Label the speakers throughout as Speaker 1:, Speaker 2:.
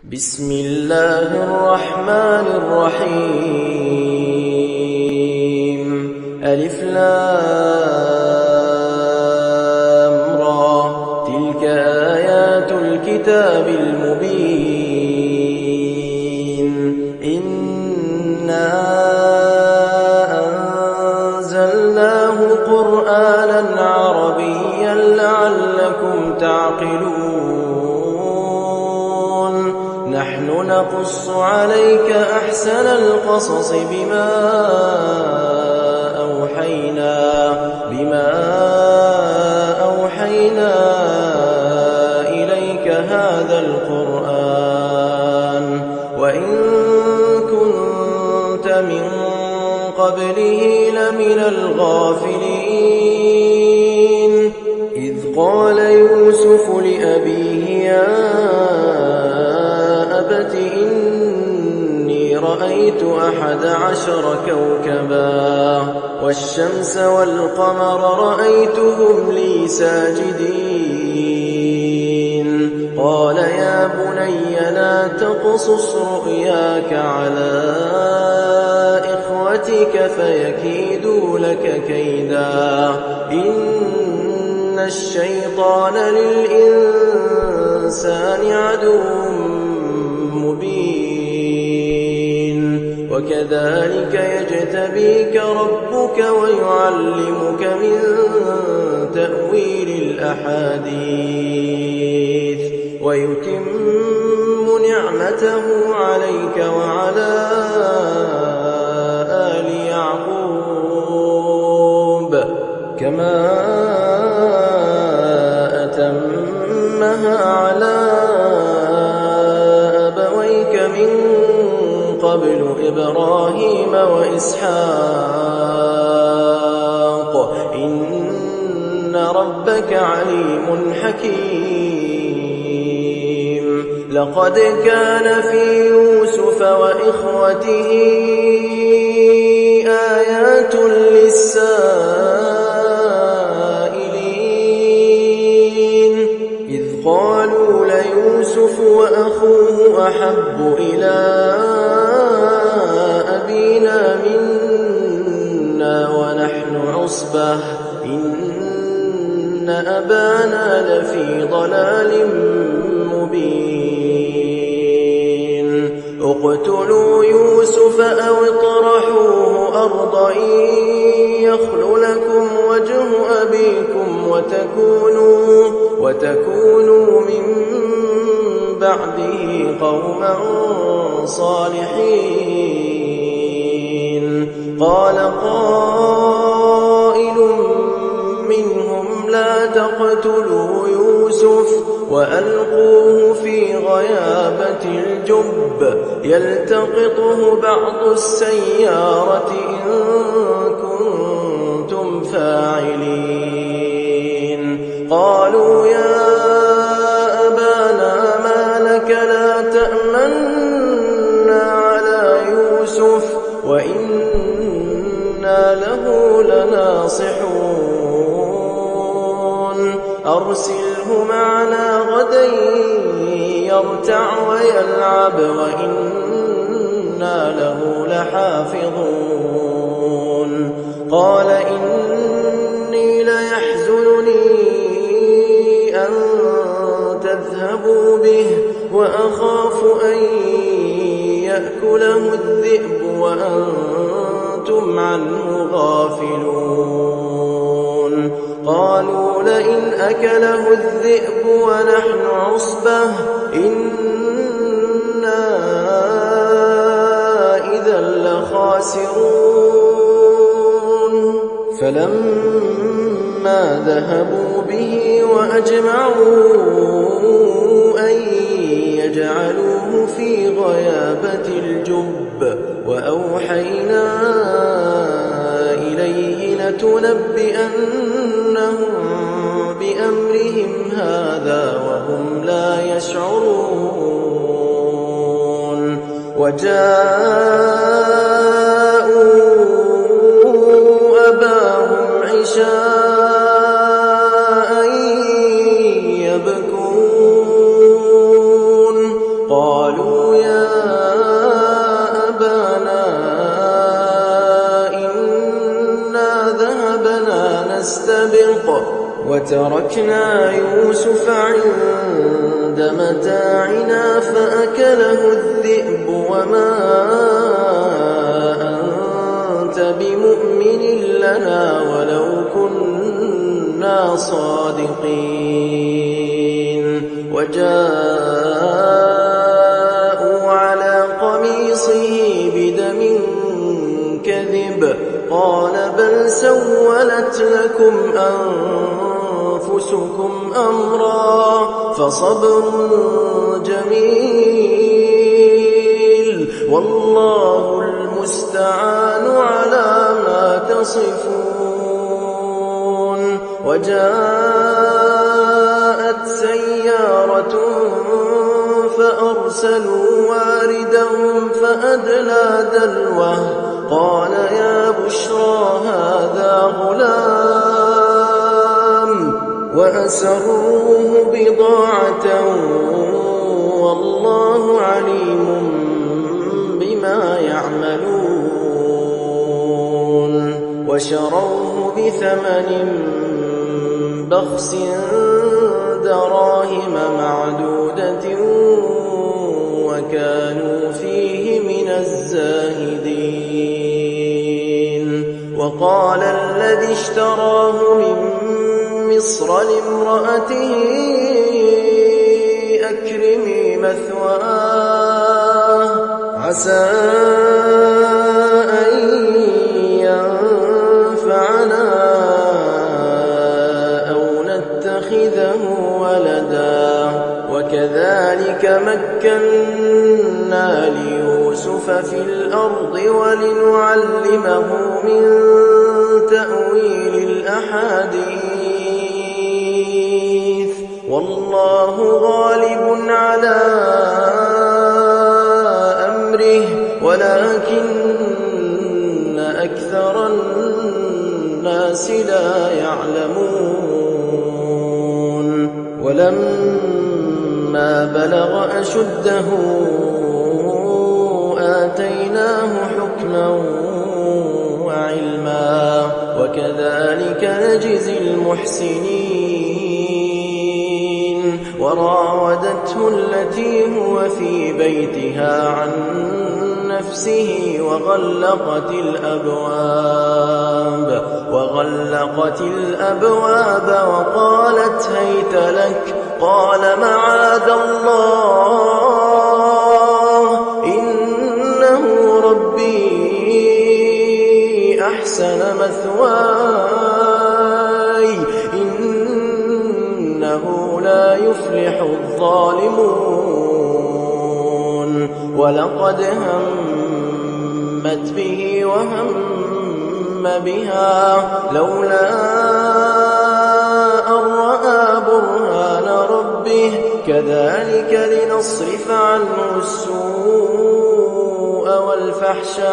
Speaker 1: بسم الله الرحمن الرحيم. ألف لام را، تلك آيات الكتاب المبين. إنا أنزلناه قرآنا عربيا لعلكم تعقلون. نحن نقص عليك أحسن القصص بما أوحينا إليك هذا القرآن، وإن كنت من قبله لمن الغافلين. إذ قال يوسف لأبيه يا أبت إني رأيت 11 كوكبا والشمس والقمر رأيتهم لي ساجدين. قال يا بني لا تقصص رؤياك على إخوتك فيكيدوا لك كيدا، إن الشيطان للإنسان عدو مبين. وكذلك يجتبيك ربك ويعلمك من تأويل الأحاديث ويتم نعمته عليك وعلى آل يعقوب كما أتمها على أبويك من قبل إبراهيم وإسحاق، إن ربك عليم حكيم. لقد كان في يوسف وإخوته آيات للسائلين، إذ قالوا ليوسف وأخوه أحب إلى أبينا منا ونحن عصبة إن أبانا لفي ضلال مبين. اقتلوا يوسف أو اطرحوه أرضا يخل لكم وجه أبيكم وتكونوا من بعده قوما صالحين. قال قائل منهم لا تقتلوا يوسف وألقوه في غيابة الجب يلتقطه بعض السيارة إن كنتم فاعلين. قالوا يا أبانا ما لك لا تأمنا على يوسف وإنا له لناصحون. أرسله معنا غدا يرتع ويلعب وإنا له لحافظون. قال إني ليحزنني أن تذهبوا به وأخاف أن يأكله الذئب وأنتم عنه غافلون. قالوا لئن أكله الذئب ونحن عصبة إنا إذا لخاسرون. فلما ذهبوا به وأجمعوا أن يجعلوه في غيابة الجب وأوحينا إليه لتنبئنهم بأمرهم هذا وهم لا يشعرون. وجاءوا أباهم عشاء يبكون. قالوا يا أبانا إنا ذهبنا نستبق وتركنا يوسف عند متاعنا فأكله الذئب وما أنت بمؤمن لنا ولو كنا صادقين وجاءوا على قميصه بدم كذب قال بل سولت لكم أنفسكم أمرا فصبر جميل والله المستعان على ما تصفون وجاءت سيارة فأرسلوا واردهم فأدلى دلوه قال يا بشرى هذا غلام وأسروه بضاعة والله عليم بما يعملون وشروه بثمن بخس دراهم معدودة وكانوا فيه من الزاهدين وقال الذي اشتراه من مصر لامرأته أكرمي مثواه عسى أن ينفعنا أو نتخذه ولدا وكذلك مكنا ليوسف في الأرض ولنعلمه من تأويل الأحاديث والله غالب على أمره ولكن أكثر الناس لا يعلمون ولما بلغ أشده آتيناه حكما وعلما وكذلك نجزي المحسنين وراودته التي هو في بيتها عن نفسه وغلقت الأبواب وقالت هيت لك قال معاذ الله إنه ربي أحسن مثواي إنه لا يفلح الظالمون ولقد همت به وهم بها لولا أن رأى برهان ربه كذلك لنصرف عنه السوء والفحشاء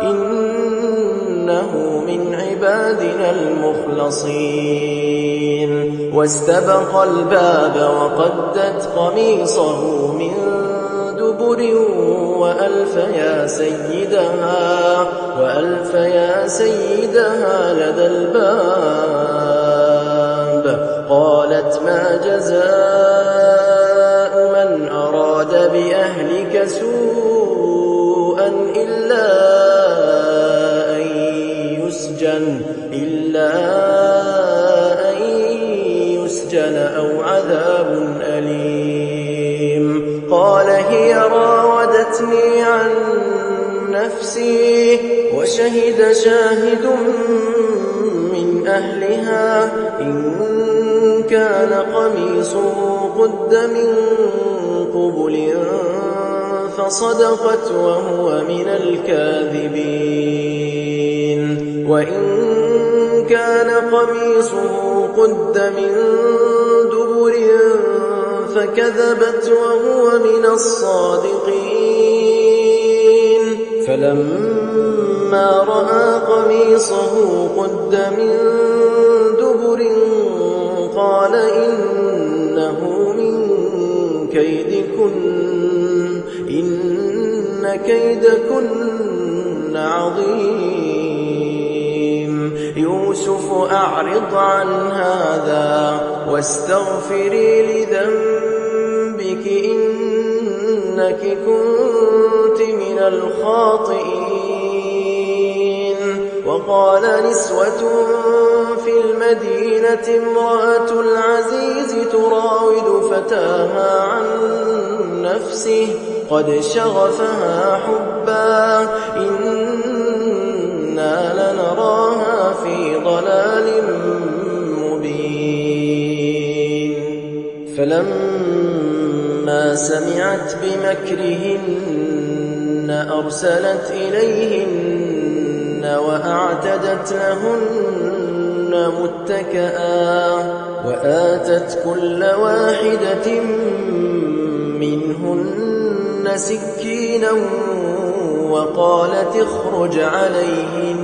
Speaker 1: إنه من عبادنا المخلصين واستبق الباب وقدت قميصه من دبر وألف يا سيدها لدى الباب قالت ما جزاء من أراد بأهلك سوءا إلا أن يسجن أو عذاب أليم قال هي راودتني عن نفسي وشهد شاهد من أهلها إن كان قميصه قد من قبل فصدقت وهو من الكاذبين وإن كان قميصه قد من دبر فكذبت وهو من الصادقين فلما رأى قميصه قد من دبر قال إنه من كيدكن إن كيدكن عظيم. يوسف أعرض عن هذا واستغفري لذنبك إنك كنت من الخاطئين. وقال نسوة في المدينة امرأة العزيز تراود فتاها عن نفسه قد شغفها حبا إنا لنراها في ضلال مبين. فلما سمعت بمكرهن أرسلت إليهن وأعتدت لهن متكئا وآتت كل واحدة منهن سكينا وقالت اخرج عليهن.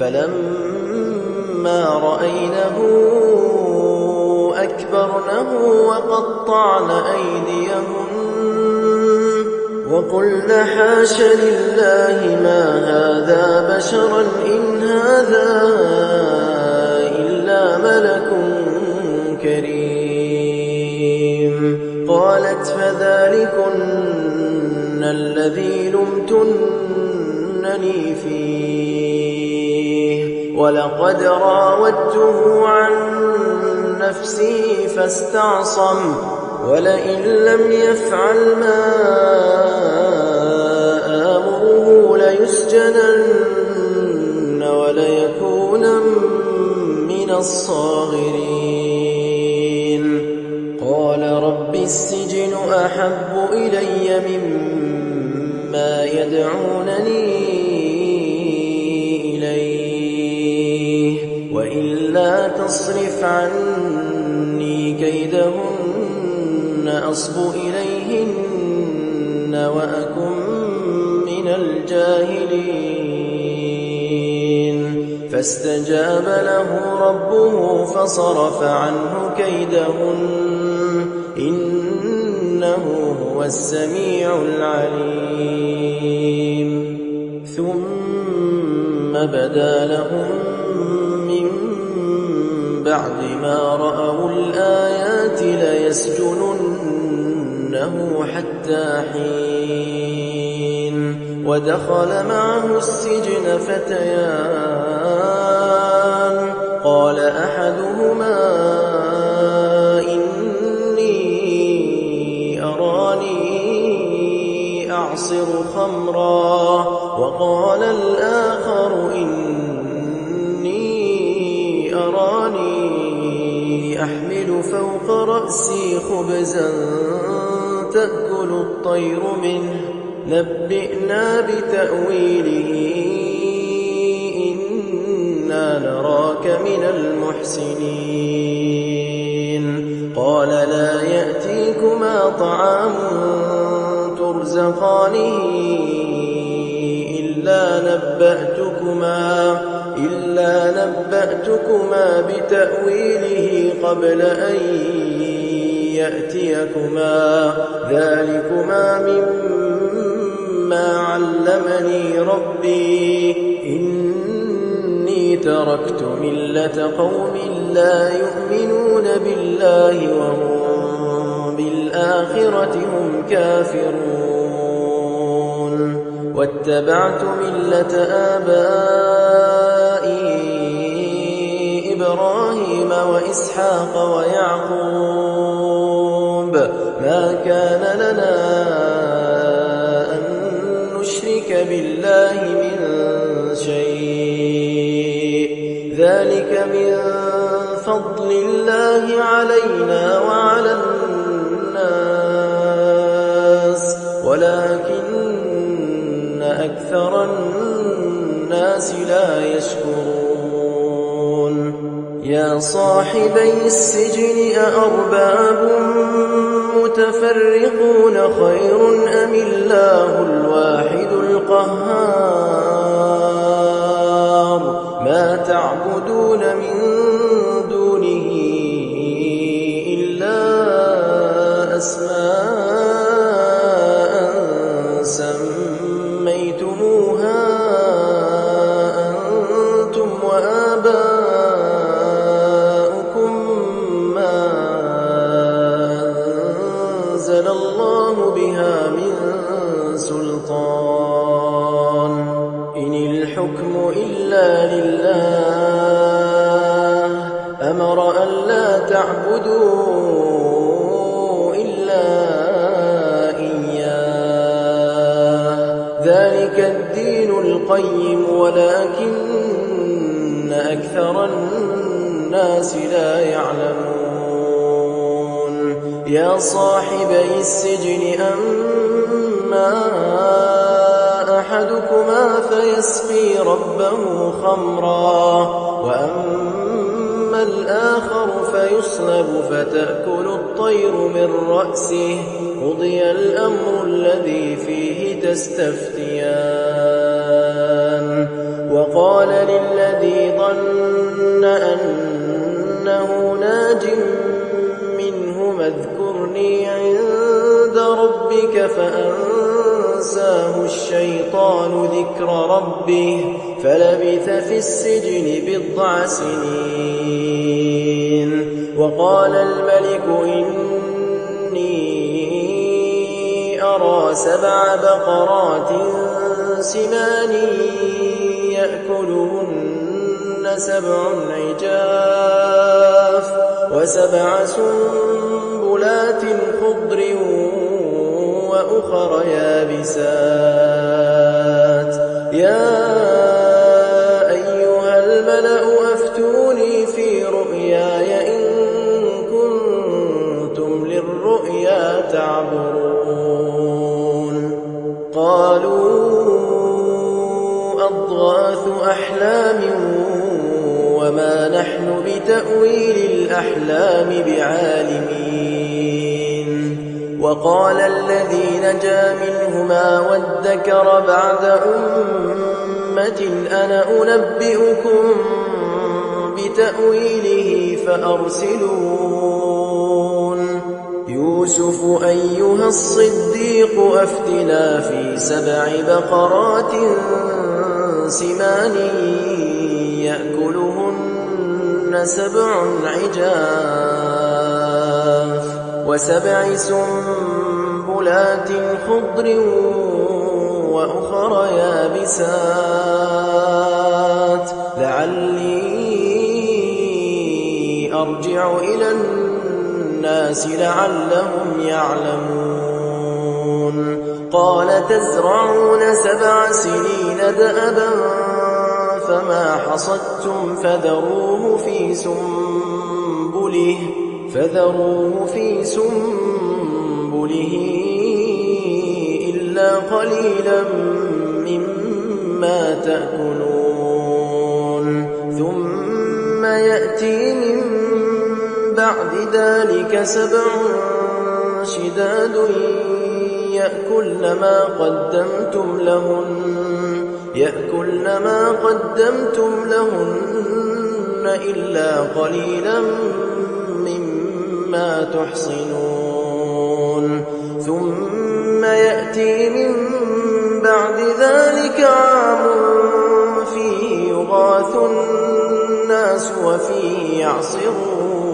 Speaker 1: فلما رأينه أكبرنه وقطعن أيديهن وقلن حاش لله ما هذا بشرا إن هذا إلا ملك كريم. قالت فذلكن الذي لمتنني فيه ولقد راودته عن نفسه فاستعصم ولئن لم يفعل ما آمره ليسجنن وليكونن من الصاغرين. قال رب السجن أحب إلي مما يدعونني إليه وإلا تصرف عني كيدهن أصب إليهن وأكن من الجاهلين. فاستجاب له ربه فصرف عنه كيدهن إنه هو السميع العليم. ثم بدا لهم من بعد ما رأوا الآيات ليسجننه حتى حين. ودخل معه السجن فتيان قال أحدهما إني أراني أعصر خمرا وقال الآخر إني أراني أحمل فوق رأسي خبزا تأكل الطير منه نبئنا بتأويله إنا نراك من المحسنين. قال لا يأتيكما طعام ترزقانه إلا نبأتكما بتأويله قبل أن يأتيكما ذلكما مما علمني ربي إني تركت ملة قوم لا يؤمنون بالله وهم بالآخرة هم كافرون. واتبعت ملة آبائي إبراهيم وإسحاق ويعقوب ما كان لنا أن نشرك بالله من شيء ذلك من فضل الله علينا وعلى الناس ولكن أكثر الناس لا يشكرون. يا صاحبي السجن أأرباب متفرقون خير أم الله الواحد القهار. ما تعبدون من دونه إلا أسماء الله بها من سلطان إن الحكم إلا لله أمر أن لا تعبدوا إلا إياه ذلك الدين القيم ولكن أكثر الناس لا يعلمون يا صاحبي السجن أما أحدكما فيسقي ربه خمرا وأما الآخر فيصلب فتأكل الطير من رأسه قضي الأمر الذي فيه تستفتيان وقال للذي ظن أنه ناج منهما اذكرني عند ربك فأنساه الشيطان ذكر ربه فلبث في السجن بضع سنين وقال الملك إني أرى 7 بقرات سمان يأكلهن 7 عجاف و7 سنبلات خضر وأخر يابسات يا أيها الملأ أفتوني في رؤياي إن كنتم للرؤيا تعبرون قالوا أضغاث أحلام وما نحن بتأويل الأحلام بعالمين وقال الذي نجا منهما وادكر بعد أمة أنا أنبئكم بتأويله فأرسلون يوسف أيها الصديق أفتنا في 7 بقرات سمان يأكلهن 7 عجاف و7 سنبلات خضر وأخر يابسات لعلي أرجع إلى الناس لعلهم يعلمون قال تزرعون 7 سنين دأبا فما حصدتم فذروه في سنبله إلا قليلا مما تأكلون ثم يأتي من بعد ذلك 7 شداد يأكلن ما قدمتم لهن إلا قليلا مما تحصنون ثم يأتي من بعد ذلك عام فيه يغاث الناس وفيه يعصرون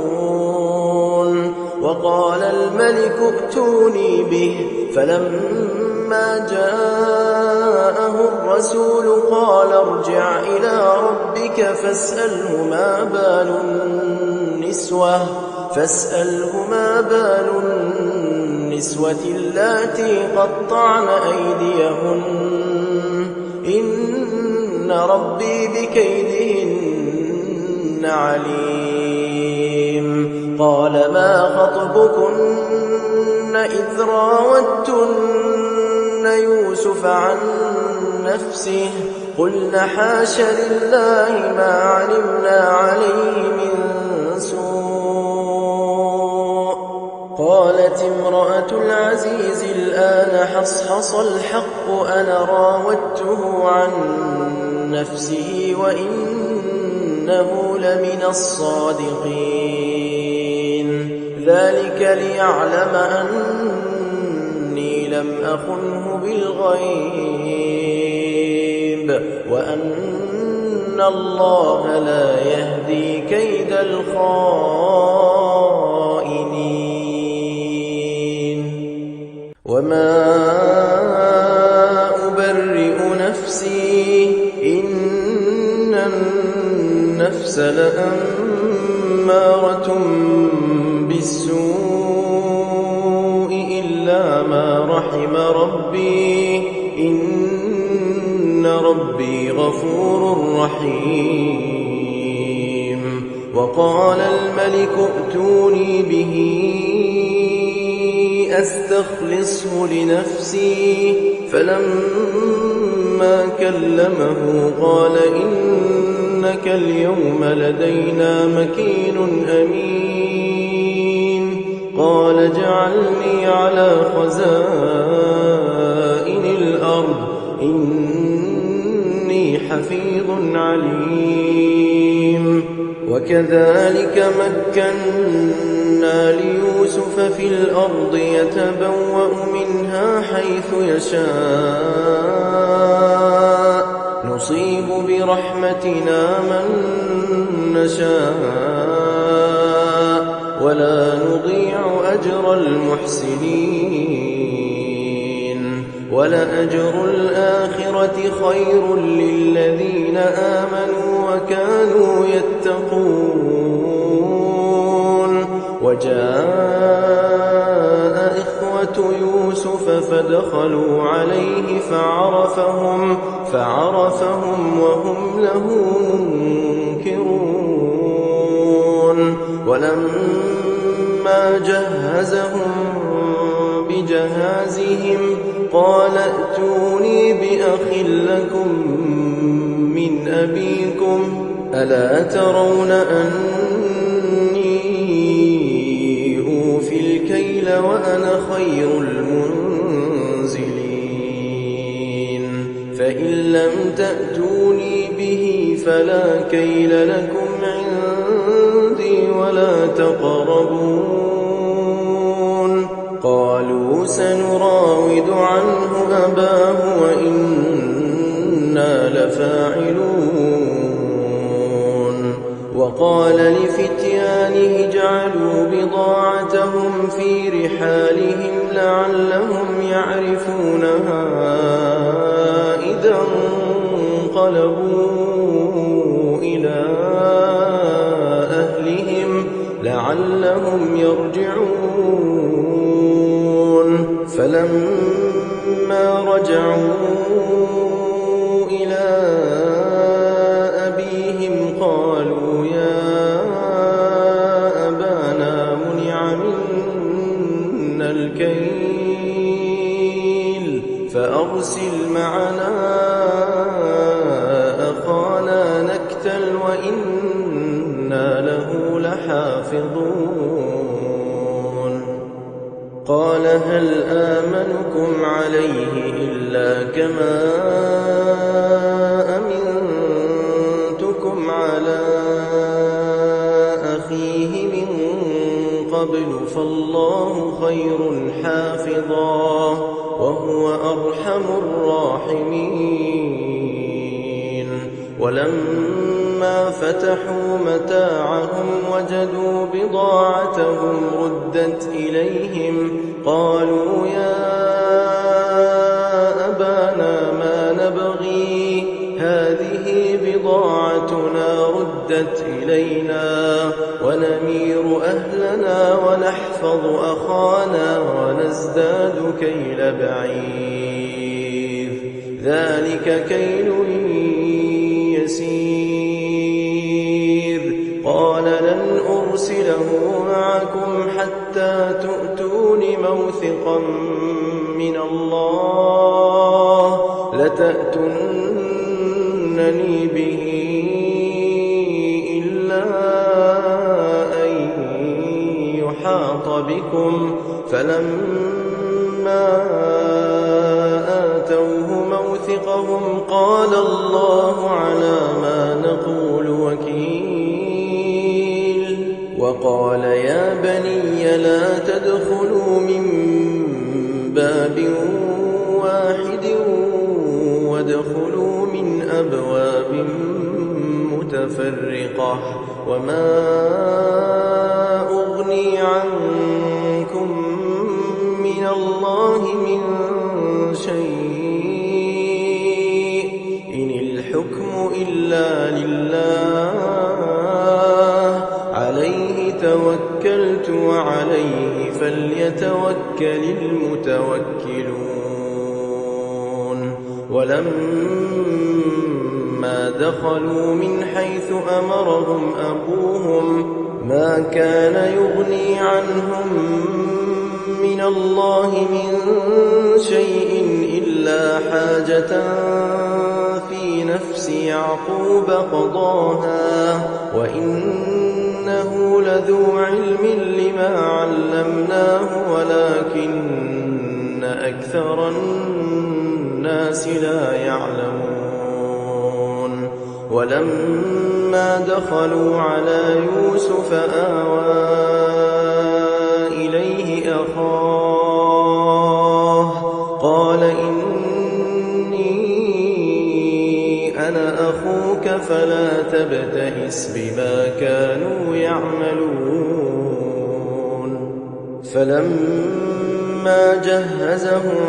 Speaker 1: وقال الملك ائتوني به فلما جاءه الرسول قال ارجع إلى ربك فاسأله ما بال النسوة اللاتي قطعن أيديهن إن ربي بكيدهن عليم قال ما خطبكن إذ راوتن يوسف عن نفسه قلن حاش لله ما علمنا عليه من سوء قالت امرأة العزيز الآن حصحص الحق أنا راودته عن نفسه وإنه لمن الصادقين ذلك ليعلم أني لم أخنه بالغيب وأن الله لا يهدي كيد الخائنين وما أبرئ نفسي إن النفس لأمارة بالسوء إلا ما رحم ربي إن ربي غفور رحيم. وقال الملك ائتوني به أستخلصه لنفسي فلما كلمه قال إنك اليوم لدينا مكين أمين. قال اجعلني على خزائن الأرض إني حفيظ عليم. وكذلك مكنا ليوسف في الأرض يتبوأ منها حيث يشاء نصيب برحمتنا من نشاء ولا نضيع أجر المحسنين. ولأجر الآخرة خير للذين آمنوا وكانوا يتقون. وجاء إخوة يوسف فدخلوا عليه فعرفهم وهم له منكرون. ولما جهزهم بجهازهم قال ائتوني بأخ لكم من أبيكم ألا ترون أني أوفي الكيل وأنا خير المنزلين. فإن لم تأتوني به فلا كيل لكم عندي ولا تقربون. قالوا سنراود عنه أباه وإنا لفاعلون. وقال لفتيانه اجعلوا بضاعتهم في رحالهم لعلهم يعرفونها إذا انقلبوا إلى أهلهم لعلهم يرجعون. فلما رجعوا إلى أبيهم قالوا يا أبانا منع منا الكيل فأرسل معنا أخانا نكتل وإنا له لحافظون. قال هل آمنكم عليه إلا كما أمنتكم على أخيه من قبل فالله خير حافظا وهو أرحم الراحمين. ولما فتحوا متاعهم وجدوا بضاعتهم ردت إليهم قالوا يا أبانا ما نبغي هذه بضاعتنا ردت إلينا ونمير أهلنا ونحفظ أخانا ونزداد كيل بعير ذلك كيل يسير. قال لن أرسله معكم حتى تؤتون موثقا من الله لتأتونني به إلا أن يحاط بكم. فلما آتوه موثقهم قال الله على ما نقول وكيل. وقال يا بني لا تدخلوا من باب واحد وادخلوا من أبواب متفرقة وما أغني عنكم من الله الله من شيء إن الحكم إلا لله عليه توكلت وعليه فليتوكل المتوكلون ولما دخلوا من حيث أمرهم أبوهم ما كان يغني عنهم من الله من شيء إلا حاجة في نفس يعقوب قضاها وإنه لذو علم لما علمناه ولكن أكثر الناس لا يعلمون ولما دخلوا على يوسف آوى إليه أخاه قال إني أنا أخوك فلا تبتئس بما كانوا يعملون فلما جهزهم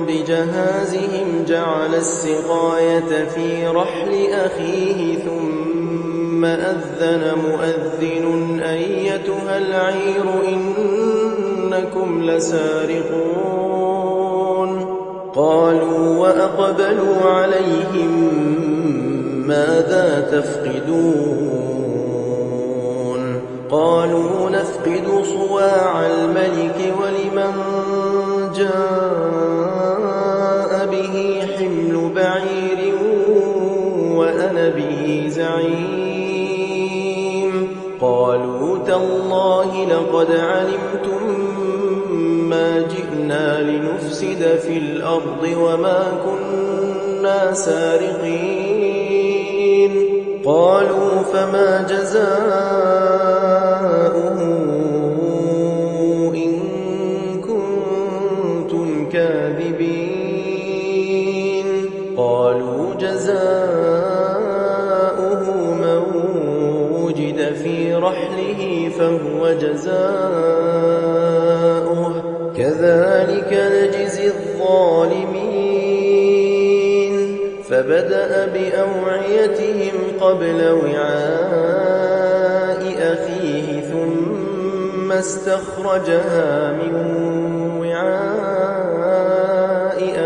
Speaker 1: بجهازهم جعل السقاية في رحل أخيه ثم أذن مؤذن أيتها العير إنكم لسارقون قالوا وأقبلوا عليهم ماذا تفقدون قالوا نفقد صواع الملك ولمن جاء به حمل بعير وأنا به زعيم قالوا تالله لقد علمتم ما جئنا لنفسد في الأرض وما كنا سارقين قالوا فما جزاؤه إن كنتم كاذبين قالوا جزاؤه من وجد في رحله فهو جزاؤه كذلك نجزي الظالمين فبدأ بأوعيتهم قبل وعاء أخيه ثم استخرجها من وعاء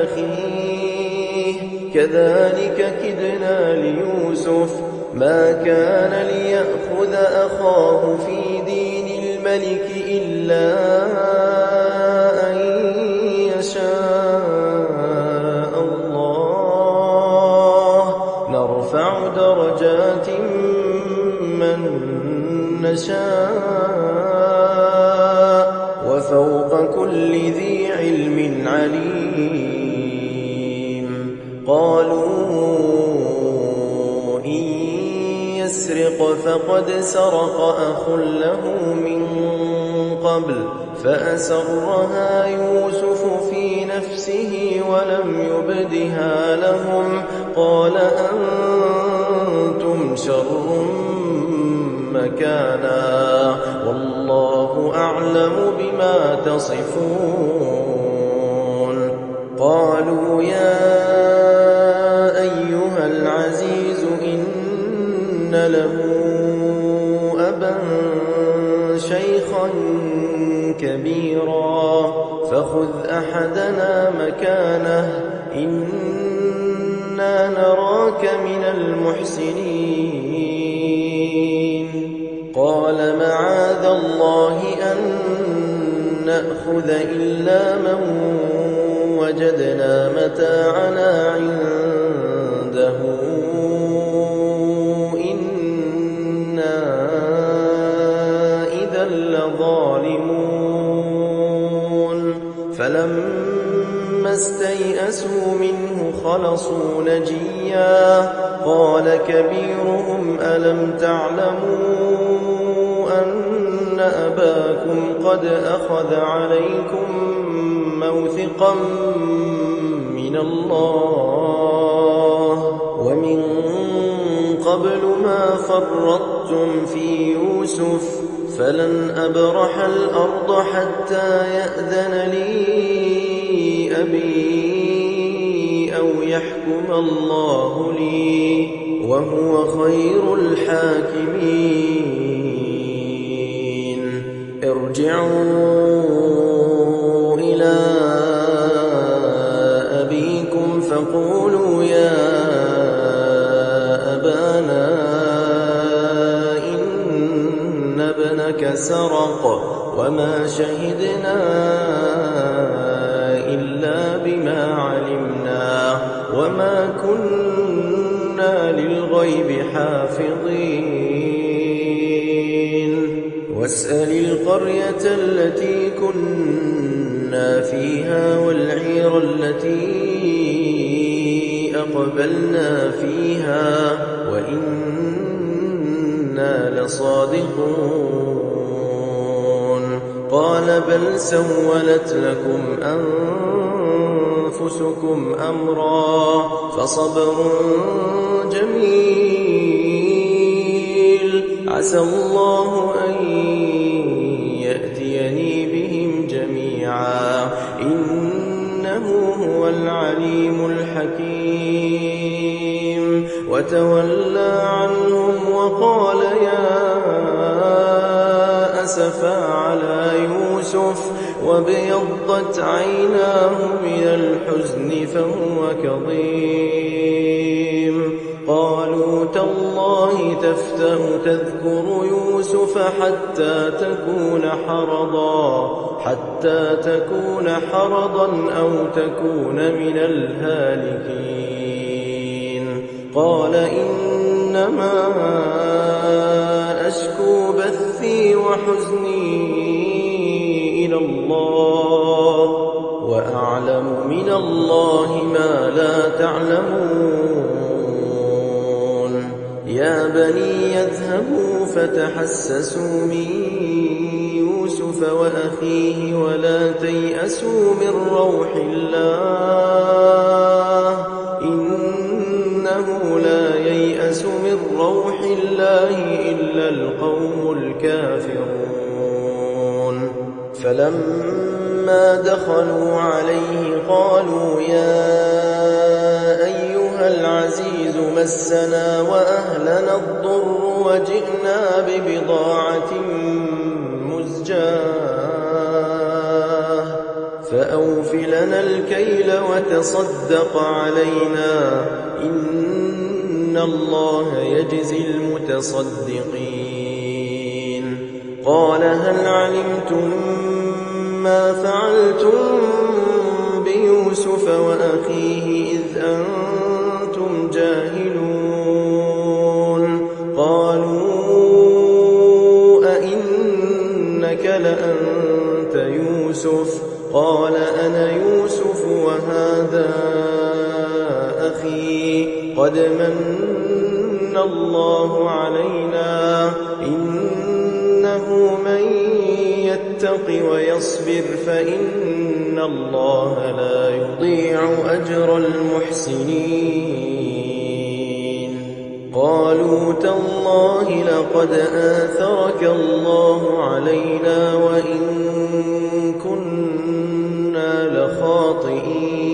Speaker 1: أخيه كذلك كدنا ليوسف ما كان ليأخذ أخاه في دين الملك إلا أن يشاء الله نرفع درجات من نشاء وفوق كل ذي علم عليم قالوا إن يسرق فقد سرق أخ له من قبل فأسرها يوسف في نفسه ولم يبدها لهم قال أنتم شر مكانا والله أعلم بما تصفون قالوا يا أيها العزيز إن له أبا شيخا كبيرا فخذ أحدنا مكانه إنا نراك من المحسنين قال معاذ الله أن نأخذ إلا من وجدنا متاعنا عنده إنا إذا لظالمون فلما استيئسوا منه خلصوا نجيا قال كبيرهم ألم تعلموا أن أباكم قد أخذ عليكم موثقا من الله ومن قبل ما فرطتم في يوسف فلن أبرح الأرض حتى يأذن لي أبي أو يحكم الله لي وهو خير الحاكمين ارجعوا إلى أبيكم فقولوا يا أبانا إن ابنك سرق وما شهدنا إلا بما علمنا وما كنا للغيب حافظين واسأل القرية التي كنا فيها والعير التي أقبلنا فيها وإنا لصادقون قال بل سولت لكم أنفسكم أمرا فصبر جميل عسى الله أن يأتيني بهم جميعا إنه هو العليم الحكيم وتولى عنهم وقال يا أسفا على يوسف وابيضت عيناه من الحزن فهو كظيم قالوا تالله تفتأ تذكر يوسف حتى تكون حرضا أو تكون من الهالكين قال إنما أشكو بثي وحزني إلى الله وأعلم من الله ما لا تعلمون يا بني يذهبوا فتحسسوا من يوسف وأخيه ولا تيأسوا من روح الله إنه لا ييأس من روح الله إلا القوم الكافرون فلما دخلوا عليه قالوا يا أيها العزيز مسنا وأهلنا الضر وجئنا ببضاعة مزجاة فأوف لنا الكيل وتصدق علينا إن الله يجزي المتصدقين قال هل علمتم ما فعلتم بيوسف وأخيه إذ أنتم جاهلون قالوا أئنك لأنت يوسف قال أنا يوسف وهذا أخي قد من الله علينا إنه من يتق ويصبر فإن الله لا يضيع أجر المحسنين قالوا تالله لقد آثرك الله علينا وإن كنا لخاطئين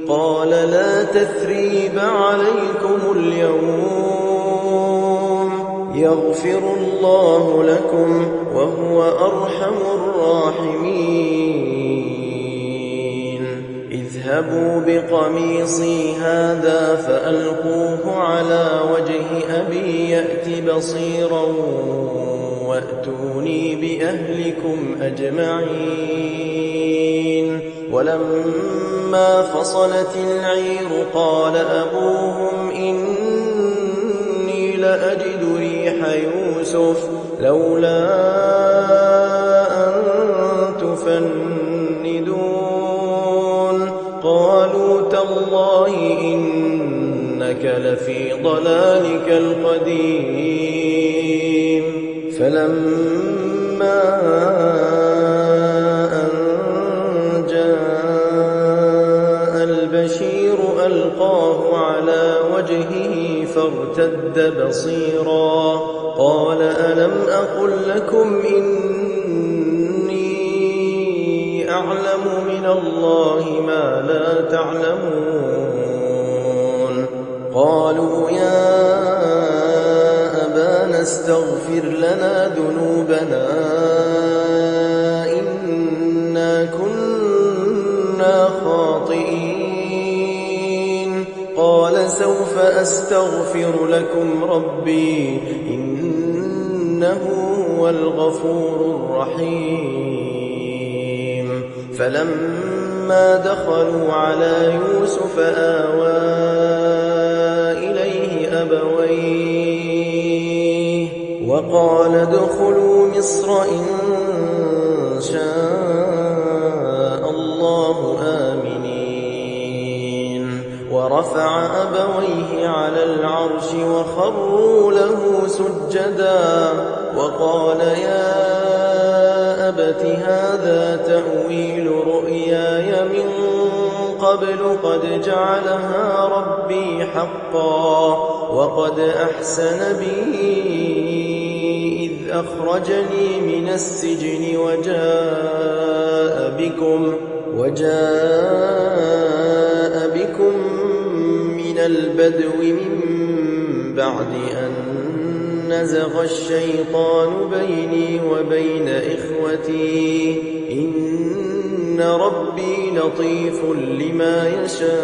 Speaker 1: قال لا تثريب عليكم اليوم يغفر الله لكم وهو أرحم الراحمين اذهبوا بقميصي هذا فألقوه على وجه أبي يأت بصيرا وأتوني بأهلكم أجمعين ولما فصلت العير قال أبوهم إني لأجد ريح يوسف لولا أن تفندون قالوا تالله إنك لفي ضلالك القديم فلما أن جاء البشير ألقاه على وجهه فارتد بصيرا قال ألم أقل لكم إني نعلم من الله ما لا تعلمون قالوا يا أبانا استغفر لنا ذنوبنا إنا كنا خاطئين قال سوف أستغفر لكم ربي إنه هو الغفور الرحيم فلما دخلوا على يوسف آوى إليه أبويه وقال ادخلوا مصر إن شاء الله آمنين ورفع أبويه على العرش وخروا له سجدا وقال يا أبت هذا تأويل رؤياي من قبل قد جعلها ربي حقا وقد أحسن بي إذ أخرجني من السجن وجاء بكم من البدو من بعد أن نزغ الشيطان بيني وبين إخوتي إن ربي لطيف لما يشاء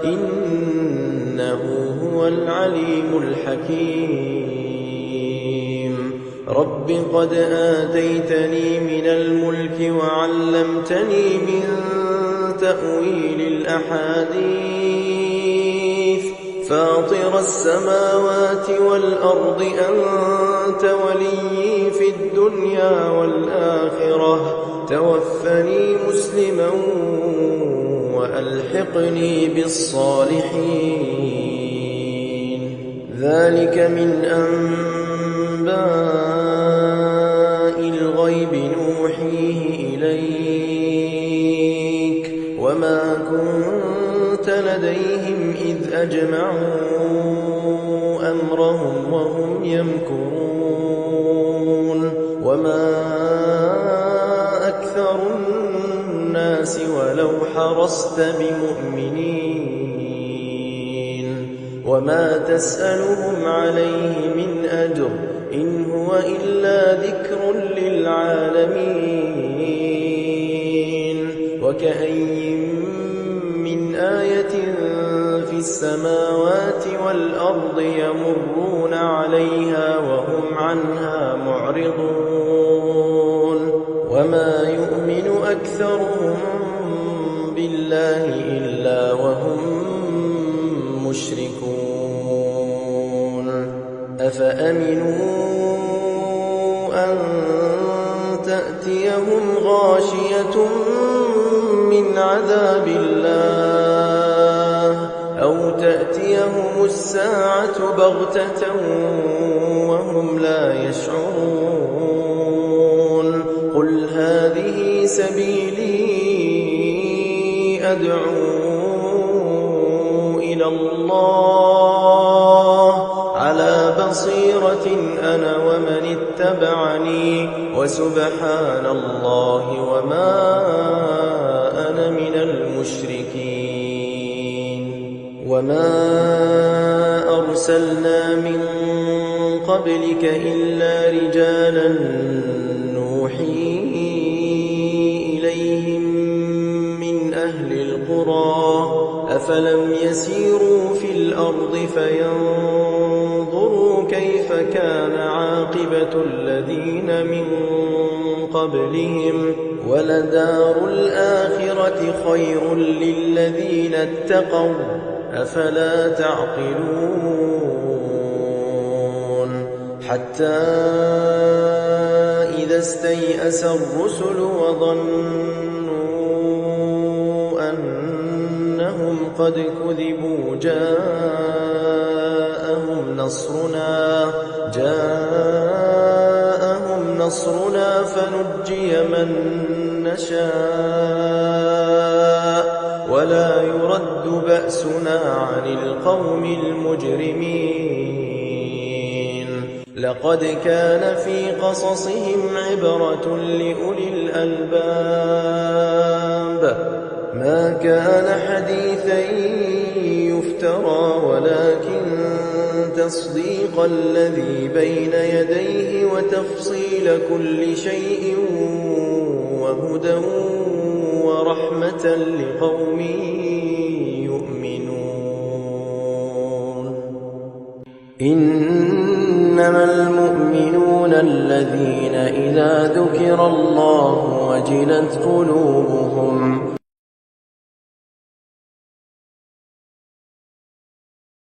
Speaker 1: إنه هو العليم الحكيم رب قد آتيتني من الملك وعلمتني من تأويل الأحاديث فاطر السماوات والأرض أنت وليي في الدنيا والآخرة توفني مسلما وألحقني بالصالحين ذلك من أنباء الغيب نوحيه إليك وما كنت لديهم إذ أجمعوا أمرهم وهم يمكرون وما أكثر الناس ولو حرصت بمؤمنين وما تسألهم عليه من أجر إن هو إلا ذكر للعالمين وكأي من آية في السماوات والأرض يمرون عليها وهم عنها معرضون وما يؤمن أكثرهم بالله إلا وهم مشركون أفأمنوا أن تأتيهم غاشية من عذاب الله أو تأتيهم الساعة بغتة وهم لا يشعرون قل هذه سبيلي أدعو إلى الله على بصيرة أنا ومن اتبعني وسبحان الله وما أنا من المشركين وما أرسلنا من قبلك إلا رجالا نوحي إليهم من أهل القرى أفلم يسيروا في الأرض فينظروا كيف كان عاقبة الذين من قبلهم ولدار الآخرة خير للذين اتقوا أفلا تعقلون حتى إذا استيأس الرسل وظنوا أنهم قد كذبوا جاءهم نصرنا فنجي من نشاء ولا يرد بأسنا عن القوم المجرمين لقد كان في قصصهم عبرة لأولي الألباب ما كان حديثا يفترى ولكن تصديق الذي بين يديه وتفصيل كل شيء وهدى ورحمة لقوم يؤمنون. إنما المؤمنون الذين إذا ذكر الله وجلت قلوبهم